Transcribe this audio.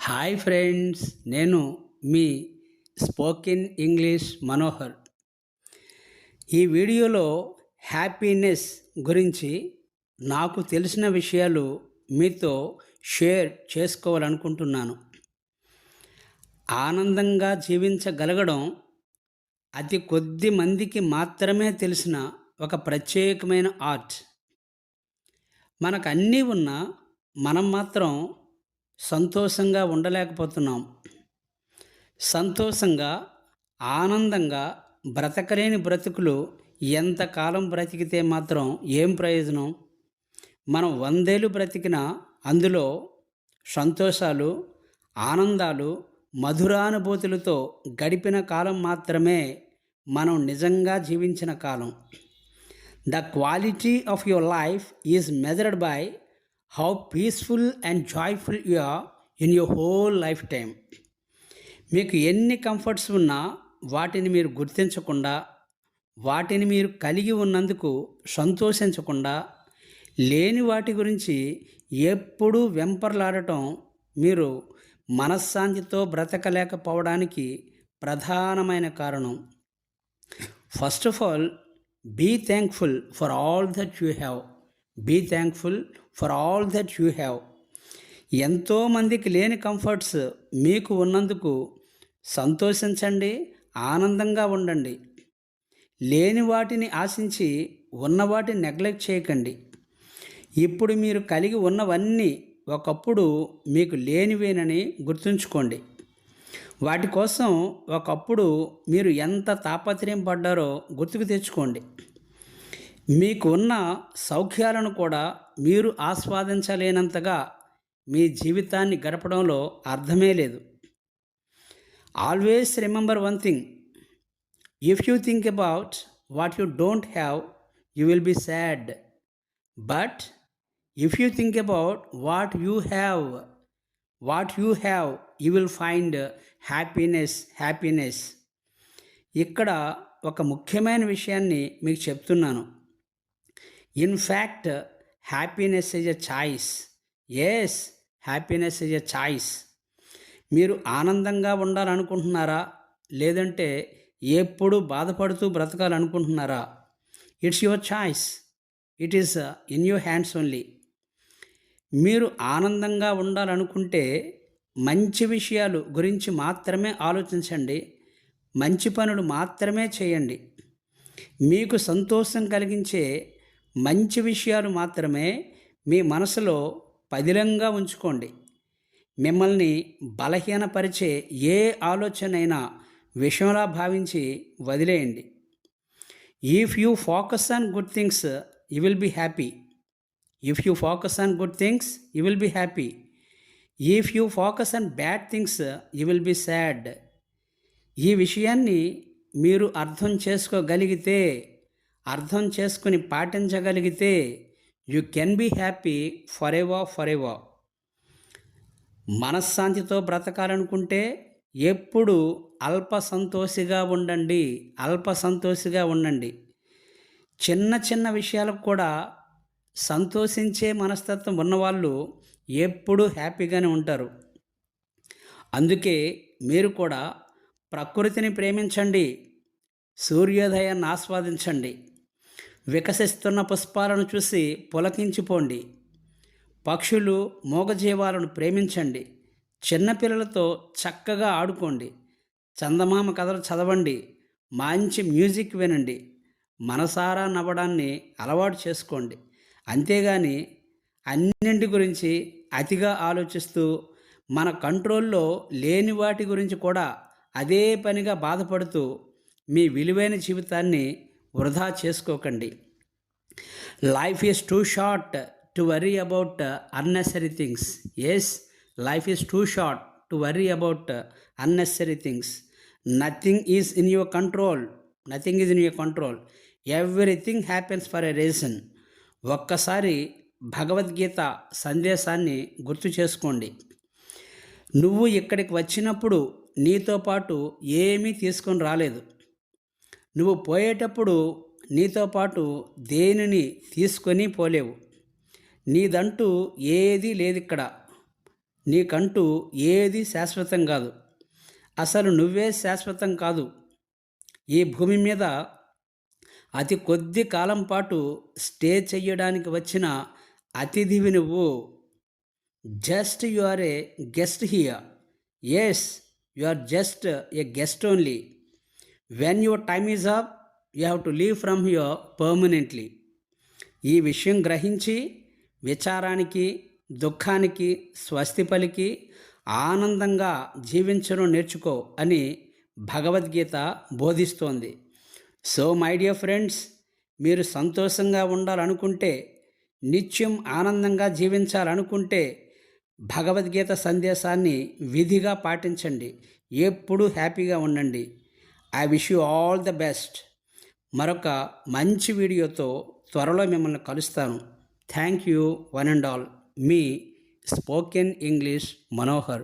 Hi friends, నేను మీ spoken English Manohar. ఈ వీడియోలో హ్యాపీనెస్ గురించి నాకు తెలిసిన విషయాలు మీతో షేర్ చేసుకోవాలనుకుంటున్నాను. ఆనందంగా జీవించగలగడం అతి కొద్ది మందికి మాత్రమే తెలిసిన ఒక ప్రత్యేకమైన ఆర్ట్. మనకు అన్నీ ఉన్నా మనం మాత్రం సంతోషంగా ఉండలేకపోతున్నాం. సంతోషంగా, ఆనందంగా బ్రతకలేని బ్రతుకులు ఎంతకాలం బ్రతికితే మాత్రం ఏం ప్రయోజనం? మనం 100 ఏళ్ళు బ్రతికినా అందులో సంతోషాలు, ఆనందాలు, మధురానుభూతులతో గడిపిన కాలం మాత్రమే మనం నిజంగా జీవించిన కాలం. The quality of your life is measured by how peaceful and joyful you are in your whole life time. మీకు ఎన్ని కంఫర్ట్స్ ఉన్నా వాటిని మీరు గుర్తించకుండా, వాటిని మీరు కలిగి ఉన్నందుకు సంతోషించకుండా, లేని వాటి గురించి ఎప్పుడూ వెంపర్లాడటం మీరు మనశ్శాంతితో బ్రతకలేకపోవడానికి ప్రధానమైన కారణం. First of all, be thankful for all that you have. Be thankful for all that you have. ఎంతోమందికి లేని కంఫర్ట్స్ మీకు ఉన్నందుకు సంతోషించండి, ఆనందంగా ఉండండి. లేని వాటిని ఆశించి ఉన్నవాటిని నెగ్లెక్ట్ చేయకండి. ఇప్పుడు మీరు కలిగి ఉన్నవన్నీ ఒకప్పుడు మీకు లేనివేనని గుర్తుంచుకోండి. వాటి కోసం ఒకప్పుడు మీరు ఎంత తాపత్రయం పడ్డారో గుర్తుకు తెచ్చుకోండి. మీకు ఉన్న సౌఖ్యాలను కూడా మీరు ఆస్వాదించలేనంతగా మీ జీవితాన్ని గడపడంలో అర్థమే లేదు. Always remember one thing, if you think about what you don't have, you will be sad. But if you think about what you have, you will find happiness. ఇక్కడ ఒక ముఖ్యమైన విషయాన్ని మీకు చెప్తున్నాను. In fact, happiness is a choice. Yes, happiness is a choice. మీరు ఆనందంగా ఉండాలనుకుంటున్నారా, లేదంటే ఎప్పుడు బాధపడుతూ బ్రతకాలనుకుంటున్నారా? It's your choice. It is in your hands only. మీరు ఆనందంగా ఉండాలనుకుంటే మంచి విషయాలు గురించి మాత్రమే ఆలోచించండి, మంచి పనులు మాత్రమే చేయండి. మీకు సంతోషం కలిగించే మంచి విషయాలు మాత్రమే మీ మనసులో పదిలంగా ఉంచుకోండి. మిమ్మల్ని బలహీనపరిచే ఏ ఆలోచనైనా విషయంలా భావించి వదిలేయండి. If you focus on good things, you will be happy. If you focus on good things, you will be happy. If you focus on bad things, you will be sad. ఈ విషయాన్ని మీరు అర్థం చేసుకుని పాటించగలిగితే you can be happy forever. మనశ్శాంతితో బ్రతకాలనుకుంటే ఎప్పుడు అల్ప సంతోషిగా ఉండండి. చిన్న చిన్న విషయాలకు కూడా సంతోషించే మనస్తత్వం ఉన్నవాళ్ళు ఎప్పుడూ హ్యాపీగానే ఉంటారు. అందుకే మీరు కూడా ప్రకృతిని ప్రేమించండి, సూర్యోదయాన్ని ఆస్వాదించండి, వికసిస్తున్న పుష్పాలను చూసి పులకించిపోండి, పక్షులు, మూగజీవాలను ప్రేమించండి, చిన్నపిల్లలతో చక్కగా ఆడుకోండి, చందమామ కథలు చదవండి, మంచి మ్యూజిక్ వినండి, మనసారా నవ్వడాన్ని అలవాటు చేసుకోండి. అంతేగాని అన్నింటి గురించి అతిగా ఆలోచిస్తూ మన కంట్రోల్లో లేని వాటి గురించి కూడా అదే పనిగా బాధపడుతూ మీ విలువైన జీవితాన్ని వృధా చేసుకోకండి. Life is too short to worry about unnecessary things. Yes, life is too short to worry about unnecessary things. Nothing is in your control. Everything happens for a reason. ఒక్కసారి భగవద్గీత సందేశాన్ని గుర్తు చేసుకోండి. నువ్వు ఇక్కడికి వచ్చినప్పుడు నీతో పాటు ఏమీ తీసుకొని రాలేదు. నువ్వు పోయేటప్పుడు నీతో పాటు దేనిని తీసుకొని పోలేవు. నీదంటూ ఏదీ లేదు ఇక్కడ. నీకంటూ ఏది శాశ్వతం కాదు. అసలు నువ్వే శాశ్వతం కాదు. ఈ భూమి మీద అతి కొద్ది కాలం పాటు స్టే చెయ్యడానికి వచ్చిన అతిథివి నువ్వు. Just you are a guest here. Yes, you are just a guest only. When your time is up, you have to leave from here permanently. ఈ విషయం గ్రహించి విచారానికి, దుఃఖానికి స్వస్తి పలికి ఆనందంగా జీవించడం నేర్చుకో అని భగవద్గీత బోధిస్తోంది. సో మై డియర్ ఫ్రెండ్స్, మీరు సంతోషంగా ఉండాలనుకుంటే, నిత్యం ఆనందంగా జీవించాలనుకుంటే భగవద్గీత సందేశాన్ని విధిగా పాటించండి. ఎప్పుడూ హ్యాపీగా ఉండండి. I wish you all the best. మరొక మంచి వీడియోతో త్వరలో మిమ్మల్ని కలుస్తాను. Thank you one and all. Me spoken English Manohar.